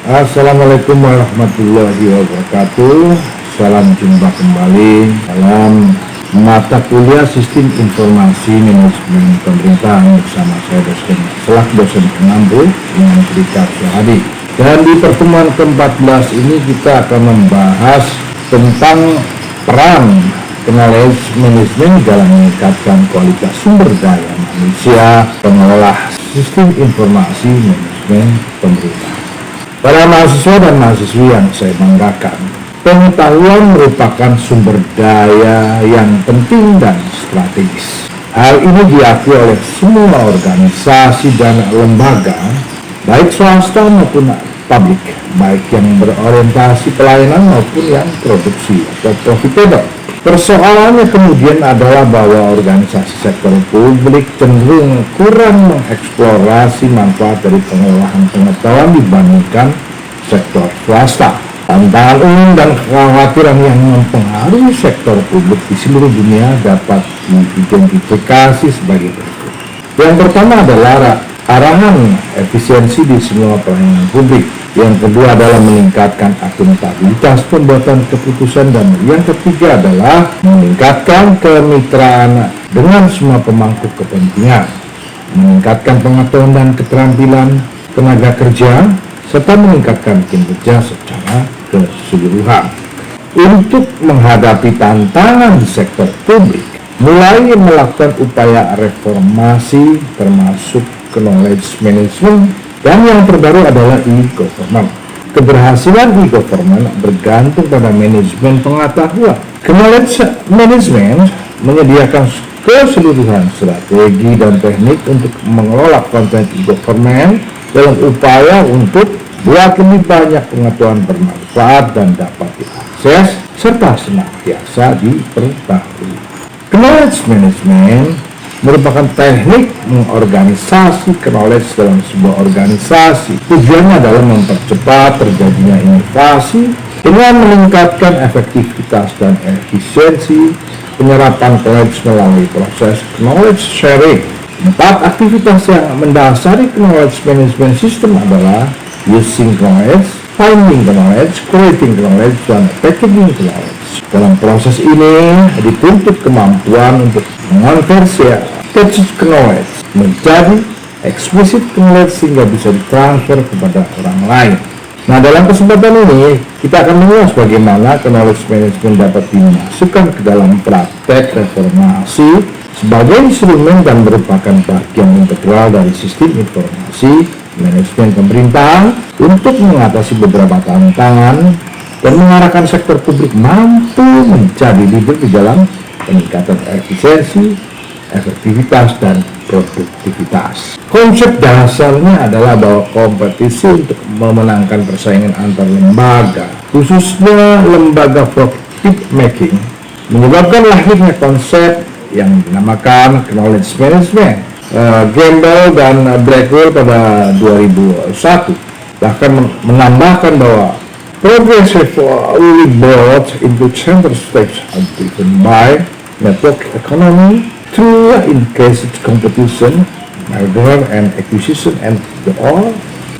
Assalamualaikum warahmatullahi wabarakatuh. Salam jumpa kembali dalam mata kuliah Sistem Informasi Manajemen Pemerintahan bersama saya dosen pengampu dengan Trika Syahadi. Dan di pertemuan ke-14 ini kita akan membahas tentang peran knowledge management dalam meningkatkan kualitas sumber daya manusia pengelola sistem informasi manajemen pemerintah. Para mahasiswa dan mahasiswi yang saya banggakan, pengetahuan merupakan sumber daya yang penting dan strategis. Hal ini diakui oleh semua organisasi dan lembaga, baik swasta maupun publik, baik yang berorientasi pelayanan maupun yang produksi atau profitable. Persoalannya kemudian adalah bahwa organisasi sektor publik cenderung kurang mengeksplorasi manfaat dari pengelolaan pengetahuan dibandingkan sektor swasta. Tantangan umum dan kekhawatiran yang mempengaruhi sektor publik di seluruh dunia dapat diidentifikasi sebagai berikut. Yang pertama adalah arahan efisiensi di semua pelayanan publik. Yang kedua adalah meningkatkan akuntabilitas pembuatan keputusan, dan yang ketiga adalah meningkatkan kemitraan dengan semua pemangku kepentingan, meningkatkan pengetahuan dan keterampilan tenaga kerja, serta meningkatkan kinerja secara keseluruhan. Untuk menghadapi tantangan di sektor publik, mulai melakukan upaya reformasi termasuk knowledge management, dan yang terbaru adalah e-government. Keberhasilan e-government bergantung pada manajemen pengetahuan. Knowledge management menyediakan keseluruhan strategi dan teknik untuk mengelola konten e-government dalam upaya untuk buat lebih banyak pengetahuan bermanfaat dan dapat diakses serta senantiasa diperbarui. Knowledge management merupakan teknik mengorganisasi knowledge dalam sebuah organisasi. Tujuannya adalah mempercepat terjadinya inovasi dengan meningkatkan efektivitas dan efisiensi penyerapan knowledge melalui proses knowledge sharing. 4 aktivitas yang mendasari knowledge management system adalah using knowledge, finding knowledge, creating knowledge, dan packaging knowledge. Dalam proses ini dituntut kemampuan untuk mengonversi text knowledge menjadi explicit knowledge sehingga bisa ditransfer kepada orang lain. Nah, dalam kesempatan ini kita akan mengulas bagaimana knowledge management dapat dimasukkan ke dalam praktek reformasi sebagai instrumen dan merupakan bagian integral dari sistem informasi manajemen pemerintah untuk mengatasi beberapa tantangan dan mengarahkan sektor publik mampu menjadi leader di dalam peningkatan efisiensi, efektivitas, dan produktivitas. Konsep dasarnya adalah bahwa kompetisi untuk memenangkan persaingan antar lembaga, khususnya lembaga profit making, menyebabkan lahirnya konsep yang dinamakan knowledge management. Gamble dan Blackwell pada 2001 bahkan menambahkan bahwa progressively brought into center stage are driven by network economy through increased competition, merger and acquisition, and the all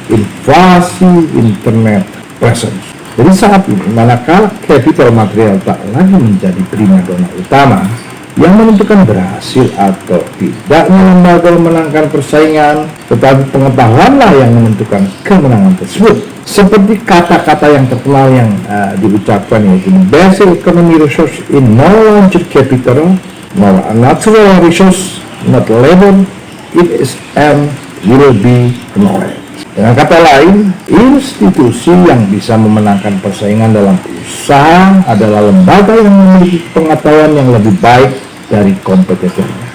invasi internet presence. Jadi saat ini, manakala capital material tak lagi menjadi primadona utama yang menentukan berhasil atau tidaknya lembaga memenangkan persaingan, tetapi pengetahuanlah yang menentukan kemenangan tersebut. Seperti kata-kata yang terkenal yang diucapkan, yaitu basic economy resource in no longer capital, nor natural resource, not labor, it is and will be knowledge. Dengan kata lain, institusi yang bisa memenangkan persaingan dalam usaha adalah lembaga yang memiliki pengetahuan yang lebih baik dari kompetitornya.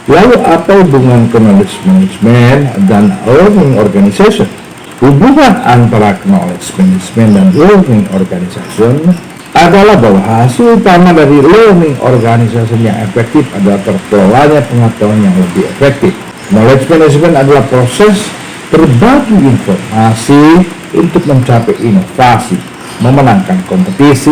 Lalu apa hubungan knowledge management dan learning organization? Hubungan antara knowledge management dan learning organization adalah bahwa hasil utama dari learning organization yang efektif adalah terkelolanya pengetahuan yang lebih efektif. Knowledge management adalah proses berbagi informasi untuk mencapai inovasi, memenangkan kompetisi,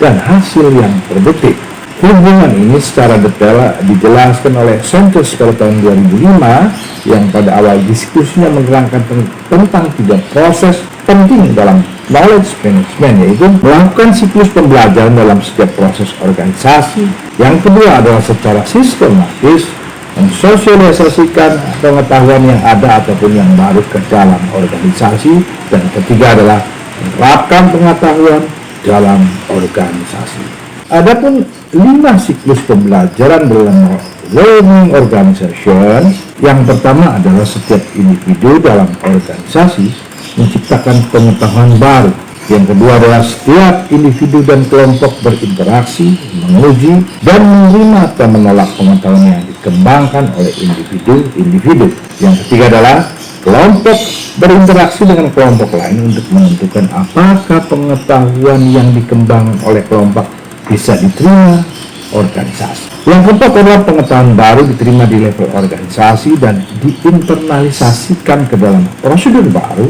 dan hasil yang produktif. Hubungan ini secara detail dijelaskan oleh Sanchez pada tahun 2005 yang pada awal diskusinya menerangkan tentang 3 proses penting dalam knowledge management, yaitu melakukan siklus pembelajaran dalam setiap proses organisasi. Yang kedua adalah secara sistematis mensosialisasikan pengetahuan yang ada ataupun yang baru ke dalam organisasi. Dan ketiga adalah menerapkan pengetahuan dalam organisasi. Adapun 5 siklus pembelajaran dalam learning organization, yang pertama adalah setiap individu dalam organisasi menciptakan pengetahuan baru. Yang kedua adalah setiap individu dan kelompok berinteraksi, menguji, dan menerima atau menolak pengetahuan yang dikembangkan oleh individu. Yang ketiga adalah kelompok berinteraksi dengan kelompok lain untuk menentukan apakah pengetahuan yang dikembangkan oleh kelompok bisa diterima organisasi. Yang keempat adalah pengetahuan baru diterima di level organisasi dan diinternalisasikan ke dalam prosedur baru,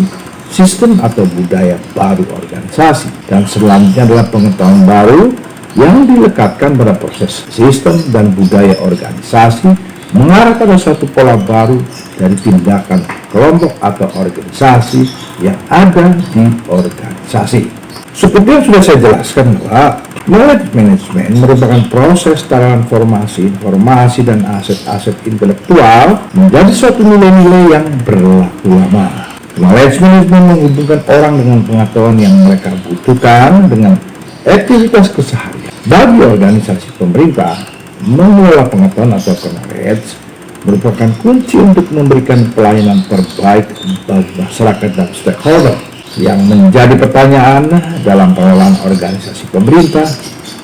sistem atau budaya baru organisasi. Dan selanjutnya adalah pengetahuan baru yang dilekatkan pada proses sistem dan budaya organisasi mengarah pada suatu pola baru dari tindakan kelompok atau organisasi yang ada di organisasi. Seperti yang sudah saya jelaskan bahwa knowledge management merupakan proses transformasi informasi dan aset-aset intelektual menjadi suatu nilai-nilai yang berlaku lama. Knowledge management menghubungkan orang dengan pengetahuan yang mereka butuhkan dengan aktivitas keseharian. Bagi organisasi pemerintah, mengelola pengetahuan atau knowledge merupakan kunci untuk memberikan pelayanan terbaik bagi masyarakat dan stakeholder. Yang menjadi pertanyaan dalam pengelolaan organisasi pemerintah,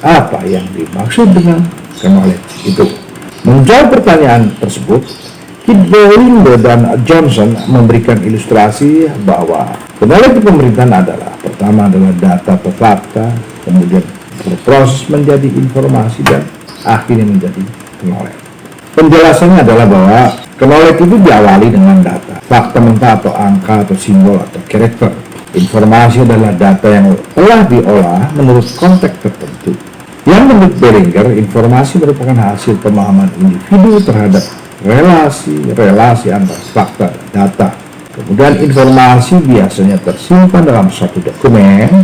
apa yang dimaksud dengan knowledge itu? Menjawab pertanyaan tersebut, Kidwell dan Johnson memberikan ilustrasi bahwa knowledge pemerintahan adalah pertama adalah data atau fakta, kemudian berproses menjadi informasi, dan akhirnya menjadi knowledge. Penjelasannya adalah bahwa knowledge itu diawali dengan data, fakta mentah atau angka atau simbol atau karakter. Informasi adalah data yang telah diolah menurut konteks tertentu. Yang menurut Bellinger, informasi merupakan hasil pemahaman individu terhadap relasi antara fakta dan data. Kemudian informasi biasanya tersimpan dalam suatu dokumen.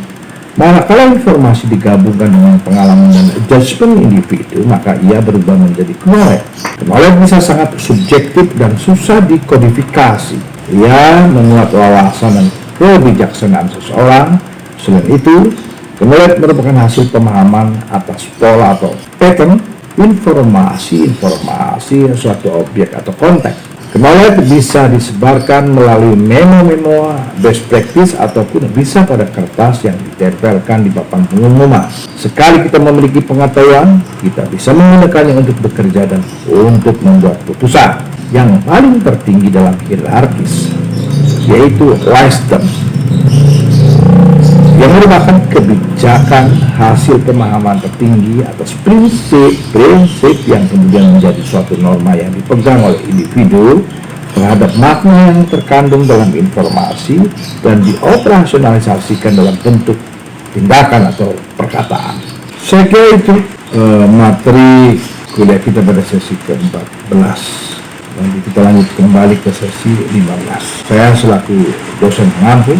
Manakala informasi digabungkan dengan pengalaman dan judgment individu, maka ia berubah menjadi knowledge. Knowledge bisa sangat subjektif dan susah dikodifikasi. Ia memuat wawasan dan kebijaksanaan seseorang. Selain itu, knowledge merupakan hasil pemahaman atas pola atau pattern informasi suatu objek atau konteks. Knowledge bisa disebarkan melalui memo-memo, best practice, ataupun bisa pada kertas yang ditempelkan di papan pengumuman. Sekali kita memiliki pengetahuan, kita bisa menggunakannya untuk bekerja dan untuk membuat putusan. Yang paling tertinggi dalam hierarkis, yaitu wisdom, yang merupakan kebijakan hasil pemahaman tertinggi atas prinsip yang kemudian menjadi suatu norma yang dipegang oleh individu terhadap makna yang terkandung dalam informasi dan dioperasionalisasikan dalam bentuk tindakan atau perkataan. Saya kira itu materi kuliah kita pada sesi ke-14. Nanti kita lanjut kembali ke sesi 15. Saya selaku dosen pengampu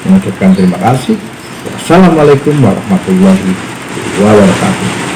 mengucapkan terima kasih. Wassalamualaikum warahmatullahi wabarakatuh.